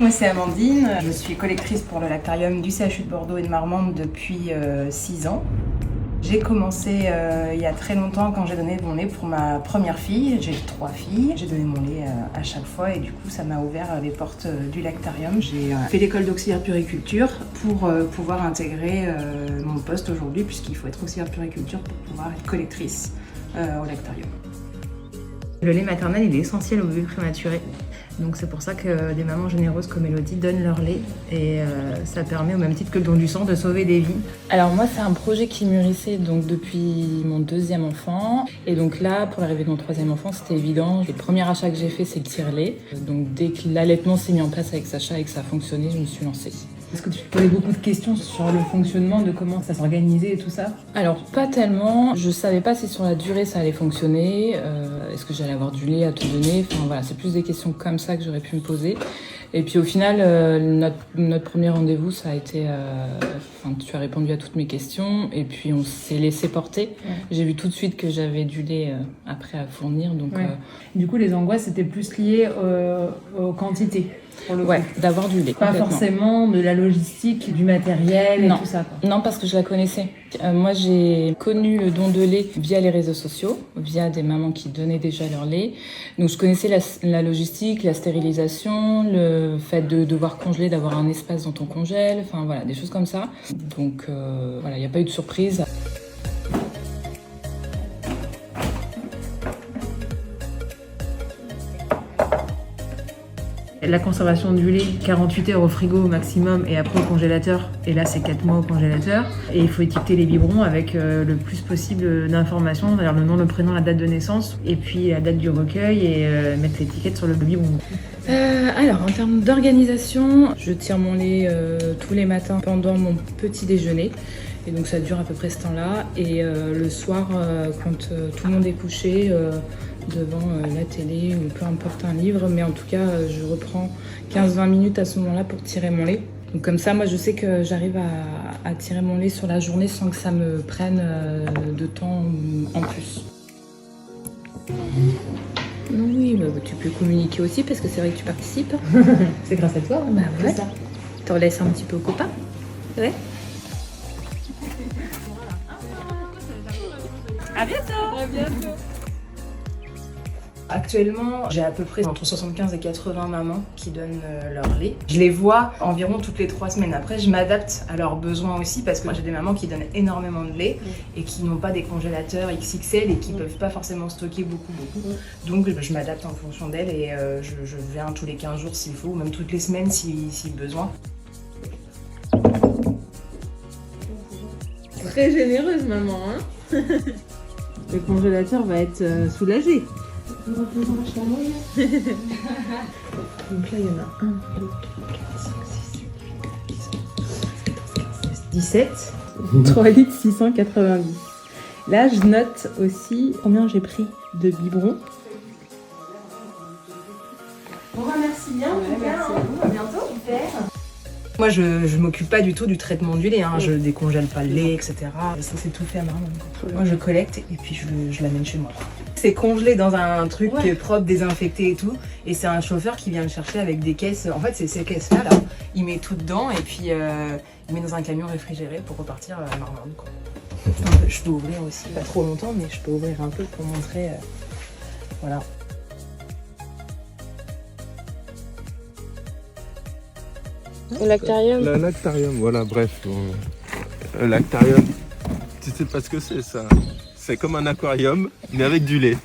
Moi c'est Amandine, je suis collectrice pour le lactarium du CHU de Bordeaux et de Marmande depuis 6 ans. J'ai commencé il y a très longtemps quand j'ai donné mon lait pour ma première fille. J'ai 3 filles, j'ai donné mon lait à chaque fois et du coup ça m'a ouvert les portes du lactarium. J'ai fait l'école d'auxiliaire puriculture pour pouvoir intégrer mon poste aujourd'hui puisqu'il faut être auxiliaire puriculture pour pouvoir être collectrice au lactarium. Le lait maternel il est essentiel aux bébés prématurés. Donc c'est pour ça que des mamans généreuses comme Elodie donnent leur lait et ça permet au même titre que le don du sang de sauver des vies. Alors moi c'est un projet qui mûrissait donc depuis mon 2e enfant et donc là pour l'arrivée de mon 3e enfant c'était évident. Le premier achat que j'ai fait c'est le tire-lait. Donc dès que l'allaitement s'est mis en place avec Sacha et que ça a fonctionné, je me suis lancée. Est-ce que tu te posais beaucoup de questions sur le fonctionnement, de comment ça s'organisait et tout ça? Alors pas tellement, je savais pas si sur la durée ça allait fonctionner, est-ce que j'allais avoir du lait à te donner, enfin voilà, c'est plus des questions comme ça que j'aurais pu me poser. Et puis au final, notre premier rendez-vous ça a été, tu as répondu à toutes mes questions et puis on s'est laissé porter. Ouais. J'ai vu tout de suite que j'avais du lait après à fournir. Donc, ouais. Du coup les angoisses c'était plus liées aux quantités. Ouais, d'avoir du lait. Pas forcément de la logistique, du matériel et tout ça. Quoi. Non, parce que je la connaissais. Moi, j'ai connu le don de lait via les réseaux sociaux, via des mamans qui donnaient déjà leur lait. Donc, je connaissais la logistique, la stérilisation, le fait de devoir congeler, d'avoir un espace dans ton congèle, enfin voilà, des choses comme ça. Donc, voilà, il n'y a pas eu de surprise. La conservation du lait, 48 heures au frigo au maximum et après au congélateur. Et là, c'est 4 mois au congélateur. Et il faut étiqueter les biberons avec le plus possible d'informations, c'est-à-dire le nom, le prénom, la date de naissance, et puis la date du recueil et mettre l'étiquette sur le biberon. Alors, en termes d'organisation, je tire mon lait tous les matins pendant mon petit déjeuner. Et donc ça dure à peu près ce temps-là. Et le soir, quand tout le monde est couché, devant la télé ou peu importe un livre, mais en tout cas je reprends 15-20 minutes à ce moment-là pour tirer mon lait. Donc comme ça moi je sais que j'arrive à tirer mon lait sur la journée sans que ça me prenne de temps en plus. Oui, bah, tu peux communiquer aussi parce que c'est vrai que tu participes. C'est grâce à toi. Bah ouais. T'en laisses un petit peu aux copains. Ouais. À bientôt. À bientôt. Actuellement, j'ai à peu près entre 75 et 80 mamans qui donnent leur lait. Je les vois environ toutes les 3 semaines. Après, je m'adapte à leurs besoins aussi parce que moi, j'ai des mamans qui donnent énormément de lait et qui n'ont pas des congélateurs XXL et qui peuvent pas forcément stocker beaucoup. Donc, je m'adapte en fonction d'elles et je viens tous les 15 jours s'il faut, ou même toutes les semaines si besoin. Très généreuse, maman, hein. Le congélateur va être soulagé. Donc là, il y en a 1, 2, 3, 4, 5, 6, 7, 17. 3 litres 690. Là, je note aussi combien j'ai pris de biberons. Bon, merci bien. Merci à vous. À bientôt. Super. Moi, je m'occupe pas du tout du traitement du lait, hein. Je décongèle pas le lait, etc. Ça, c'est tout fait à Marmande. Moi, je collecte et puis je l'amène chez moi. C'est congelé dans un truc propre, désinfecté et tout. Et c'est un chauffeur qui vient le chercher avec des caisses. En fait, c'est ces caisses-là, là. Il met tout dedans et puis il met dans un camion réfrigéré pour repartir à Marmande, quoi. Je peux ouvrir aussi, pas trop longtemps, mais je peux ouvrir un peu pour montrer. Voilà. Au lactarium. Le lactarium, voilà, bref. Le lactarium, tu sais pas ce que c'est ça. C'est comme un aquarium, mais avec du lait.